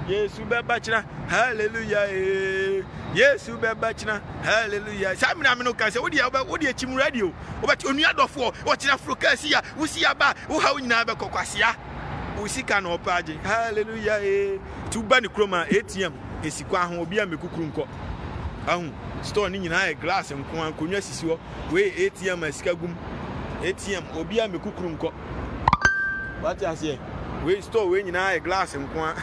Yes, Bachna, hallelujah. Yes, Bachna, hallelujah. Simon Amino say, what do you chim radio? What you need for? What's in Africa? We see about how you never cocasia. We see can opaji. Hallelujah. To Bani Chroma, ATM, a Sikwa will be a Mekukunko. Store in a glass and Kunyasio, way ATM and Skagum, ATM, Obia Mekukunko. What I say? We store when in a glass and one.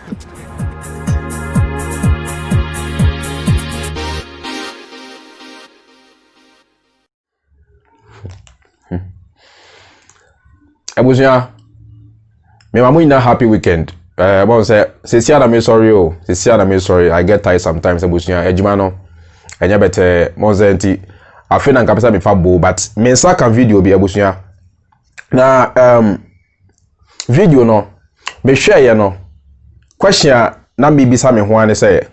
Abusia, me mamu ina happy weekend. Bon say Cecilia me sorry oh. Cecilia me sorry. I get tired sometimes abusia. Ejuma no. Enya bete monzenti. Afi na nkapesa me fa bo but me nsa kan video bi abusia. Na video no me share ye no. Question na me bisa me ho ane say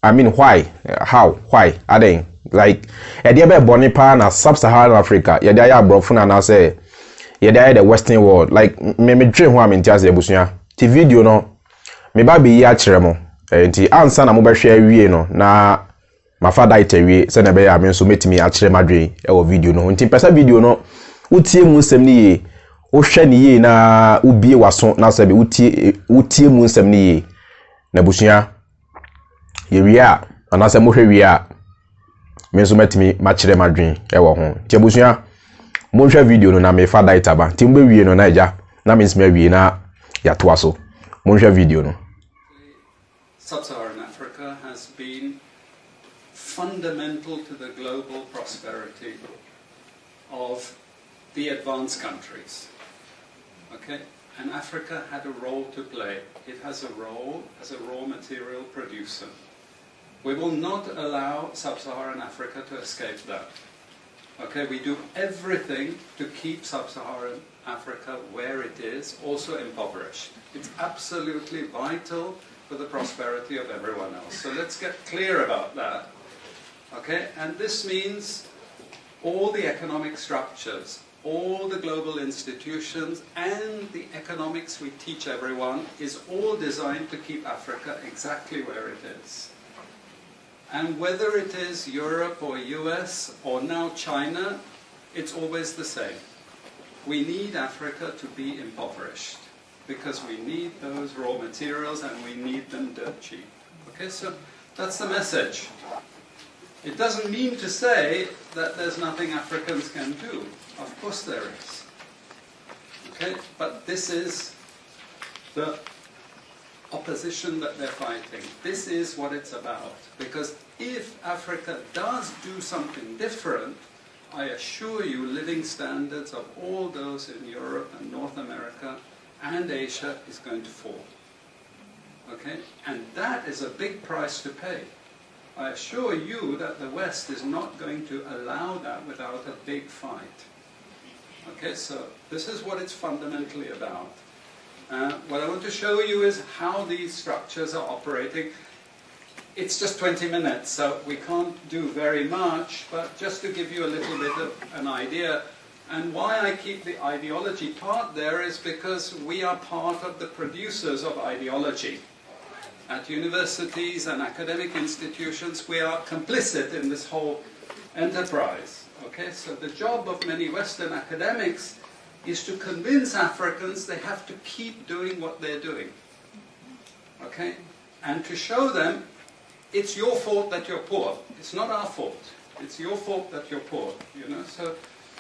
I mean why? How? Why? Aden like e dey be boni pa na sub-Saharan Africa. Ye dey abrofo na say yeah, the Western world. Like me dream who I'm in Tiazi Ebusunya. Ti video no me ba be yi akire mo. Enti ansa na mo be hwe awie no na my father itewie se na be ya me so metimi akire madwen e wo video no. Enti pesa video no utie mu nsem ni ye. Wo hwe ni ye na ubie waso na se be utie mu nsem ni ye. Na Ebusunya ye wie a na se mo hwe wie a me so metimi makire madwen e wo ho. Ti Ebusunya Monja video no na me father itaba. Timbe wie no na eja. Na means me wie na ya toaso. Monja video no. Sub-Saharan Africa has been fundamental to the global prosperity of the advanced countries. Okay? And Africa had a role to play. It has a role as a raw material producer. We will not allow Sub-Saharan Africa to escape that. Okay, we do everything to keep Sub-Saharan Africa where it is, also impoverished. It's absolutely vital for the prosperity of everyone else. So let's get clear about that. Okay, and this means all the economic structures, all the global institutions, and the economics we teach everyone is all designed to keep Africa exactly where it is. And whether it is Europe or US or now China, it's always the same. We need Africa to be impoverished because we need those raw materials and we need them dirt cheap. Okay, so that's the message. It doesn't mean to say that there's nothing Africans can do. Of course there is. Okay, but this is the opposition that they're fighting. This is what it's about. Because if Africa does do something different, I assure you living standards of all those in Europe and North America and Asia is going to fall. Okay? And that is a big price to pay. I assure you that the West is not going to allow that without a big fight. Okay, so this is what it's fundamentally about. What I want to show you is how these structures are operating. It's just 20 minutes, so we can't do very much, but just to give you a little bit of an idea. And why I keep the ideology part there is because we are part of the producers of ideology. At universities and academic institutions, we are complicit in this whole enterprise. Okay, so the job of many Western academics is to convince Africans they have to keep doing what they're doing. Okay? And to show them it's your fault that you're poor. It's not our fault. It's your fault that you're poor. You know? So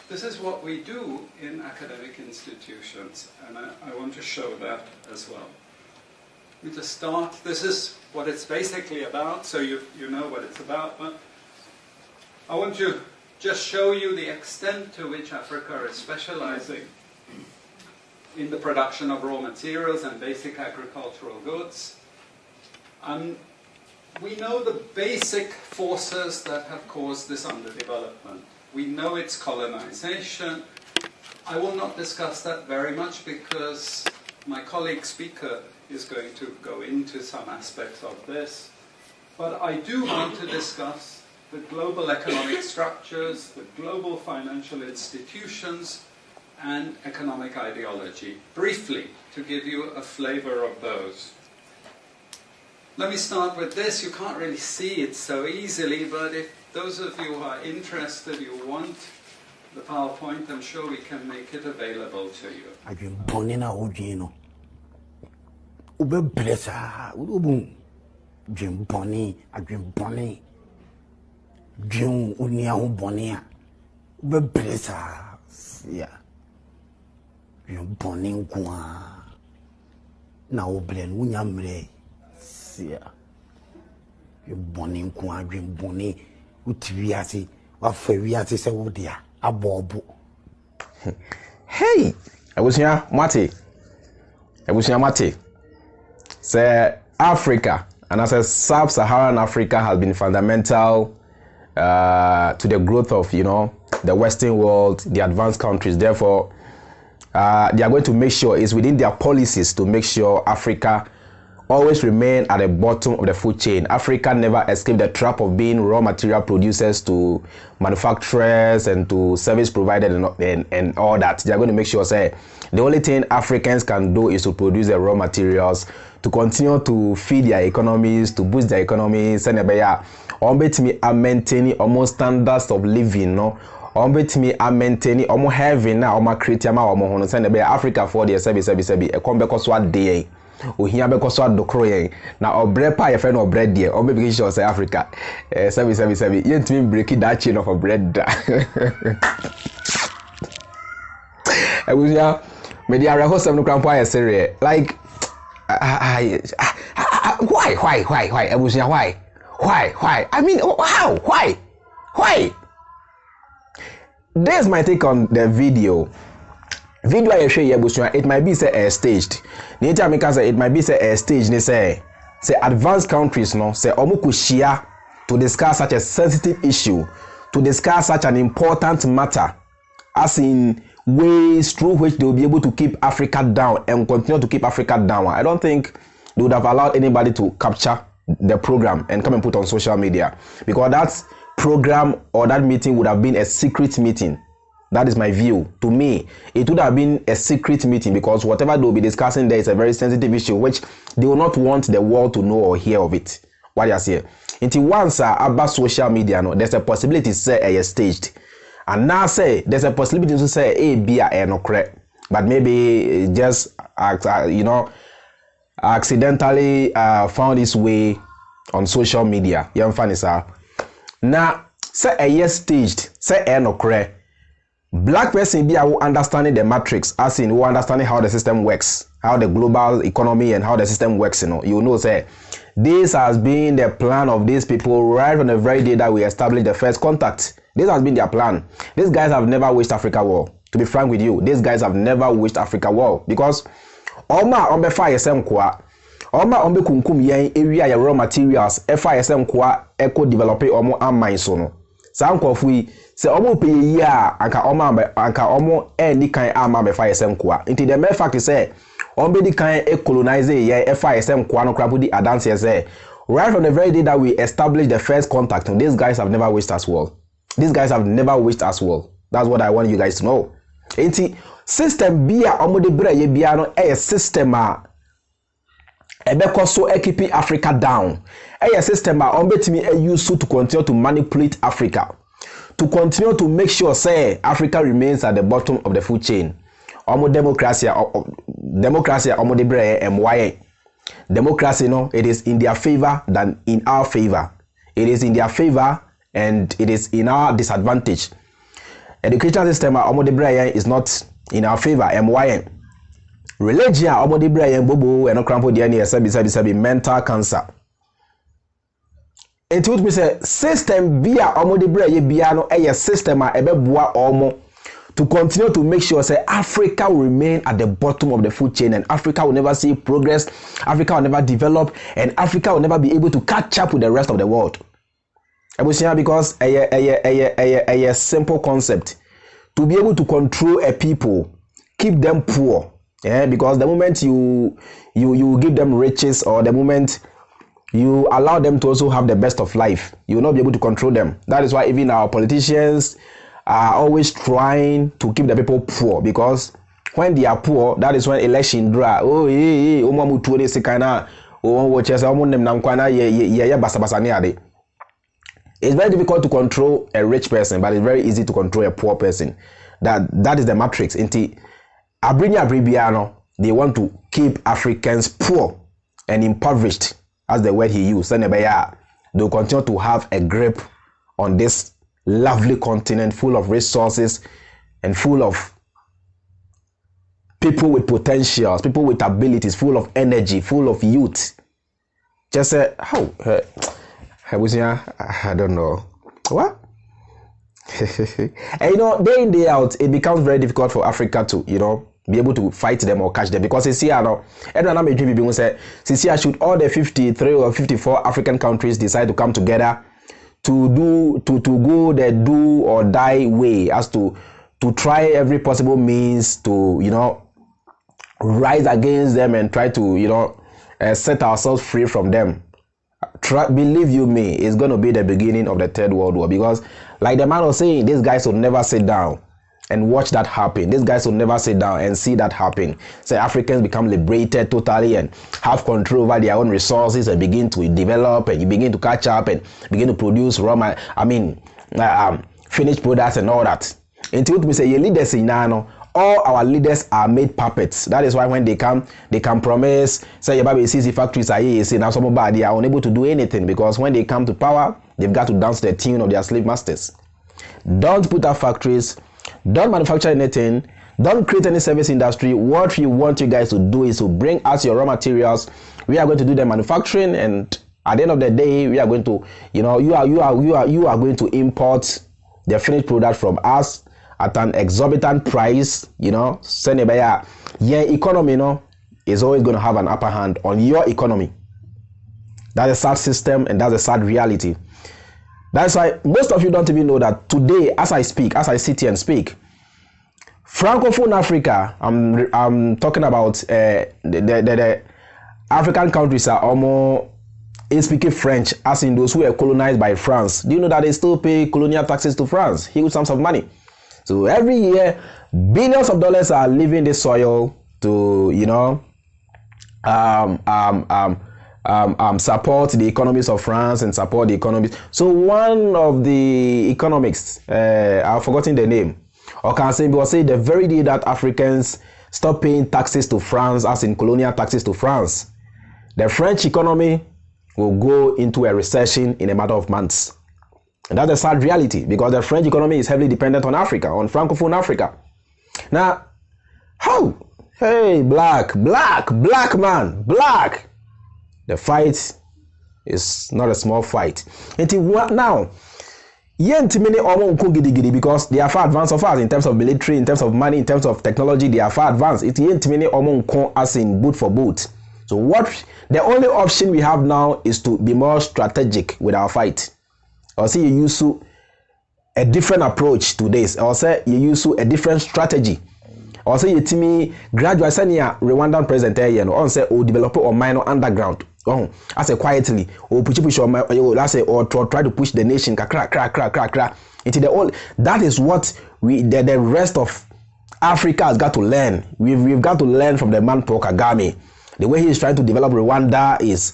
this is what we do in academic institutions, and I want to show that as well. Let me just start. This is what it's basically about, so you know what it's about. But I want to just show you the extent to which Africa is specializing in the production of raw materials and basic agricultural goods. We know the basic forces that have caused this underdevelopment. We know it's colonization. I will not discuss that very much because my colleague speaker is going to go into some aspects of this. But I do want to discuss the global economic structures, the global financial institutions, and economic ideology, briefly, to give you a flavor of those. Let me start with this. You can't really see it so easily, but if those of you who are interested, you want the PowerPoint, I'm sure we can make it available to you. I've been born in a Ojino. Ube blessa, Ubun. Jim Bonnie, I've been Bonnie. Jim Unia Bonia. Ube blessa, yeah. Jim Bonnie Gua. Now Blen Unyamre, yeah. Jim Bonnie Gua, Jim Bonnie, Utiviati, or Ferriati Saudia, a bobo. Hey, I was here, Mate. Say Africa, and as a sub-Saharan Africa has been fundamental to the growth of, the Western world, the advanced countries. Therefore, they are going to make sure it's within their policies to make sure Africa always remain at the bottom of the food chain. Africa never escaped the trap of being raw material producers to manufacturers and to service providers and all that. They are going to make sure, say, the only thing Africans can do is to produce the raw materials, to continue to feed their economies, to boost their economies, and me maintaining almost standards of living, no. Me maintaining almost having now almost creating almost send Africa for the service a come because what day. Ohia because what dokro na obre pa your friend or bread there or maybe sure say Africa service yet me breaking that chain of a bread. I was here media reho some no crampo ya serious like why I was here why I mean how why there's my take on the video I show you it might be say staged. Nature make say it might be say staged. They say advanced countries no say omo share to discuss such a sensitive issue, to discuss such an important matter, as in ways through which they will be able to keep Africa down and continue to keep Africa down. I don't think they would have allowed anybody to capture the program and come and put on social media, because that program or that meeting would have been a secret meeting. That is my view. To me, it would have been a secret meeting, because whatever they will be discussing there is a very sensitive issue which they will not want the world to know or hear of it. What you say? Until once about social media, no, there's a possibility to say staged, and now say there's a possibility to say be no correct, but maybe just accidentally found its way on social media. You understand, sir? Now say staged, say no correct. Black person be understanding the matrix, as in who understanding how the system works, how the global economy and how the system works, you know, say this has been the plan of these people right from the very day that we established the first contact. This has been their plan. These guys have never wished Africa war. To be frank with you, these guys have never wished Africa war, because Oma ombe fire sem kwa, Oma ombe kunkum yen area ya raw materials, fire sem kwa eco developer omo amine so no. Sa nkofui se omo pe ya anka omo ni kan ama be fire sem kwa. Inti the mere fact is say ombe di kan colonize ye fire sem kwa no krabu di adance say right from the very day that we established the first contact, these guys have never wished us well. These guys have never wished us well. That's what I want you guys to know. Inti system bia omo de bra ye bia no system a ebeko so keeping Africa down. A system ombetimi use to continue to manipulate Africa, to continue to make sure say Africa remains at the bottom of the food chain. Omo democracy omo de bre MY. Democracy no, it is in their favor than in our favor. It is in their favor and it is in our disadvantage. Education system omo de bre is not in our favor MY. Religion omo de bre bobo and crampo DNA sabi mental cancer. It would be say system via omo de bre ye bia no system a ebeboa omo to continue to make sure say Africa will remain at the bottom of the food chain, and Africa will never see progress, Africa will never develop, and Africa will never be able to catch up with the rest of the world. Because a simple concept to be able to control a people, keep them poor. Yeah, because the moment you give them riches, or the moment you allow them to also have the best of life, you will not be able to control them. That is why even our politicians are always trying to keep the people poor, because when they are poor, that is when election draw. which is it's very difficult to control a rich person, but it's very easy to control a poor person. That is the matrix. They want to keep Africans poor and impoverished, as the word he used. They'll continue to have a grip on this lovely continent full of resources and full of people with potentials, people with abilities, full of energy, full of youth. Just say, I don't know. What? And day in, day out, it becomes very difficult for Africa to, be able to fight them or catch them, because it's here now. Everyone may people say, should all the 53 or 54 African countries decide to come together to go the do or die way, as to try every possible means to rise against them and try to set ourselves free from them. Believe you me, it's going to be the beginning of the Third World War, because like the man was saying, these guys will never sit down and watch that happen. These guys will never sit down and see that happen. Say Africans become liberated totally and have control over their own resources and begin to develop, and you begin to catch up and begin to produce finished products and all that. Until we say, your leaders in Nano, all our leaders are made puppets. That is why when they can promise, say your baby CC factories are here, say now somebody are unable to do anything, because when they come to power, they've got to dance to the tune of their slave masters. Don't put up factories, don't manufacture anything, don't create any service industry. What we want you guys to do is to bring us your raw materials. We are going to do the manufacturing, and at the end of the day, we are going to, you are going to import the finished product from us at an exorbitant price. Your economy, is always going to have an upper hand on your economy. That's a sad system, and that's a sad reality. That's why most of you don't even know that today, as I sit here and speak, Francophone Africa, I'm talking about the African countries are almost speaking French, as in those who were colonized by France. Do you know that they still pay colonial taxes to France? Huge sums of money. So every year, billions of dollars are leaving the soil to, support the economies of France and support the economies. So one of the economists, I've forgotten the name, or can say the very day that Africans stop paying taxes to France, as in colonial taxes to France, the French economy will go into a recession in a matter of months. And that's a sad reality, because the French economy is heavily dependent on Africa, on Francophone Africa. Now, how? Hey, black man. The fight is not a small fight. Now, because they are far advanced of us in terms of military, in terms of money, in terms of technology, they are far advanced. It's as in boot for boot. So the only option we have now is to be more strategic with our fight. Or say you use a different approach to this. Or say you use a different strategy. Or say you timi graduate senior Rwandan president here, or say or develop or minor underground. I say quietly, or push or try to push the nation crack. That is what the rest of Africa has got to learn. We've got to learn from the man Paul Kagame. The way he is trying to develop Rwanda is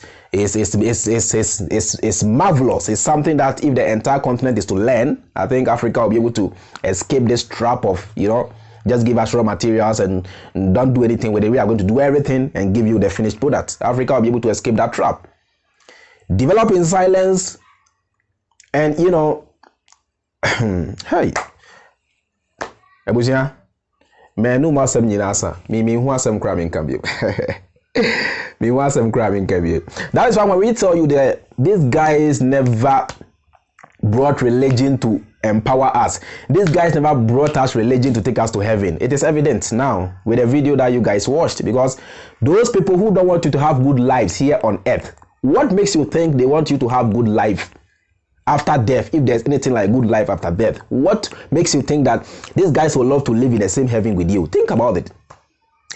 marvelous. It's something that if the entire continent is to learn, I think Africa will be able to escape this trap of, just give us raw materials and don't do anything with it. We are going to do everything and give you the finished product. Africa will be able to escape that trap. Develop in silence, and hey, Abusia, menu masem nyinasa, me who asem cramming can be. Me want some crabbing kebie. That is why when we tell you that these guys never brought religion to empower us. These guys never brought us religion to take us to heaven. It is evident now with the video that you guys watched, because those people who don't want you to have good lives here on earth, what makes you think they want you to have good life after death, if there's anything like good life after death? What makes you think that these guys will love to live in the same heaven with you? Think about it.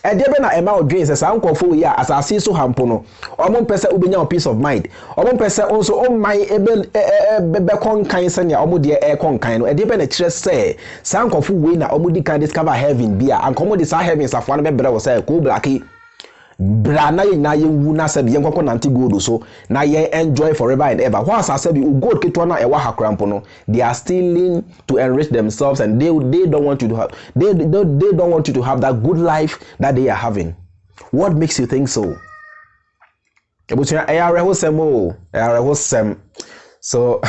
And there na ema odwin say san kofo ya asase so hampo no omon pese ubenya peace of mind omon pese onso omman be konkan sanya omode e konkan no e de be na kire say san kofo we na omodi kan discover heaven bia an komo de sa heaven safo na be bre wo say ko blaki bra na ye wu na se bi yenkoko nanti gold so na ye enjoy forever and ever. Once I said gold ketwa na e wa hakrampo no, they are stealing to enrich themselves, and they don't want you to have they don't want you to have that good life that they are having. What makes you think so? So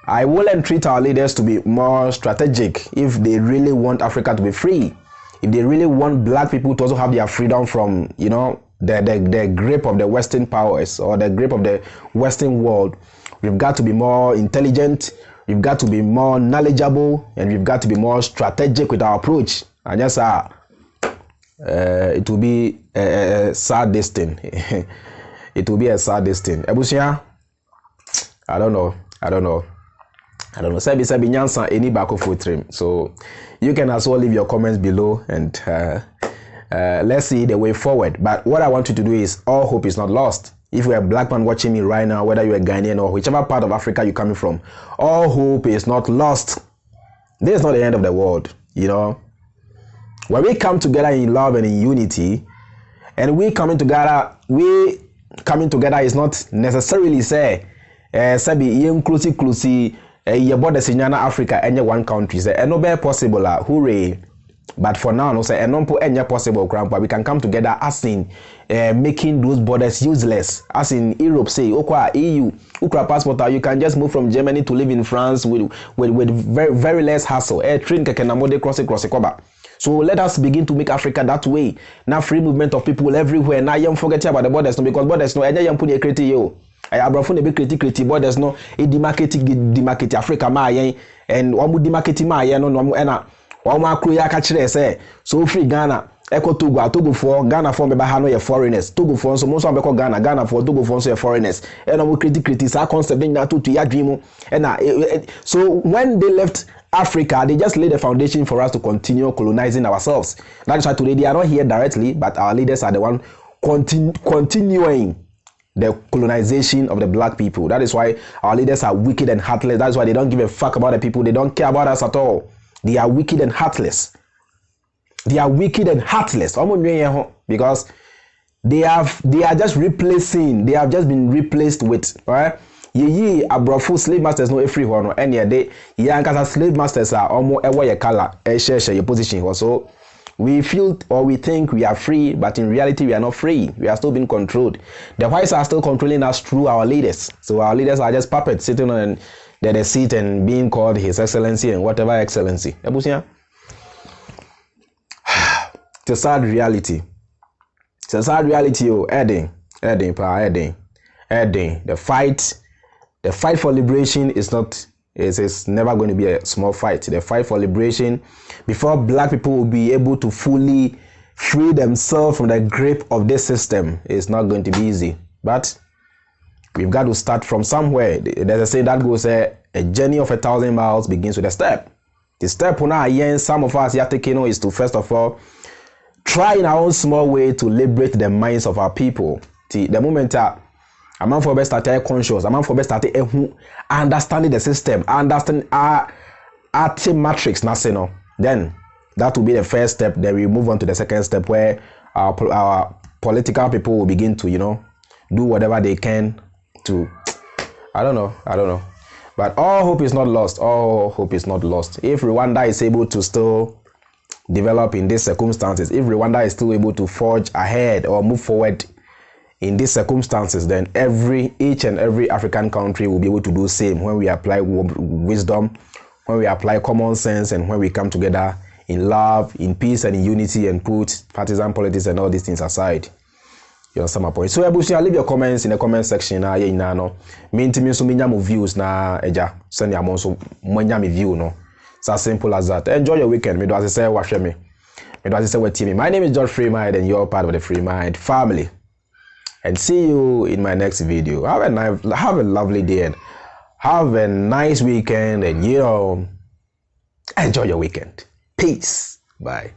I will entreat our leaders to be more strategic if they really want Africa to be free. If they really want black people to also have their freedom from, the grip of the Western powers or the grip of the Western world, we've got to be more intelligent, we've got to be more knowledgeable, and we've got to be more strategic with our approach. And yes, it will be a sad destiny. It will be a sad destiny. Ebusia, I don't know. Sabi nyansa any back of trim. So you can as well leave your comments below, and let's see the way forward. But what I want you to do is, all hope is not lost. If you're a black man watching me right now, whether you're a Ghanaian or whichever part of Africa you're coming from, all hope is not lost. This is not the end of the world, When we come together in love and in unity, and we coming together is not necessarily say, sabi inclusive your borders in Africa any one country say no be possible hooray. But for now no say no any possible grandpa, we can come together as in making those borders useless, as in Europe say okwa EU ukra passport, you can just move from Germany to live in France with very, very less hassle. Train kekenamode cross koba. So let us begin to make Africa that way. Now free movement of people everywhere. Now you forget about the borders, no, because borders no any put create you. I abrafo ne be create borders no e demarcate Africa ma yen, and one would demarcate ma yen no na one akro ya ka kire say so free Ghana eko Togo for Ghana for meba ha no ye foreigners, Togo for so most be Ghana for Togo for so ye foreigners, and we create sa concept na to ya dream, and so when they left Africa, they just laid the foundation for us to continue colonizing ourselves. That is why today they are not here directly, but our leaders are the one continuing the colonization of the black people. That is why our leaders are wicked and heartless. That is why they don't give a fuck about the people. They don't care about us at all. They are wicked and heartless. They are wicked and heartless because they are just replacing. They have just been replaced with ye abrofo slave masters no every one no any day yankasa slave masters are almost ever your color share your position. So we feel or we think we are free, but in reality we are not free. We are still being controlled. The whites are still controlling us through our leaders. So our leaders are just puppets sitting on the seat and being called His Excellency and whatever excellency. It's a sad reality. It's a sad reality. Edding. The fight for liberation is never going to be a small fight. The fight for liberation, before black people will be able to fully free themselves from the grip of this system, is not going to be easy. But we've got to start from somewhere. There's a saying that goes, a journey of 1,000 miles begins with a step. The step some of us are taking is to first of all try in our own small way to liberate the minds of our people. The moment a man for best start conscious, a man for best start understanding the system, understand our matrix, then that will be the first step. Then we move on to the second step, where our political people will begin to do whatever they can to I don't know. But all hope is not lost. All hope is not lost. If Rwanda is able to still develop in these circumstances, if Rwanda is still able to forge ahead or move forward in these circumstances, then each and every African country will be able to do the same when we apply wisdom, when we apply common sense, and when we come together in love, in peace, and in unity, and put partisan politics and all these things aside. You understand my point? So leave your comments in the comment section. Views na eja send your so view no. It's as simple as that. Enjoy your weekend. Me do as I say watch me. Me do as I say what TV. My name is Freemind, and you're part of the Freemind family. And see you in my next video. Have a lovely day and have a nice weekend, and enjoy your weekend. Peace. Bye.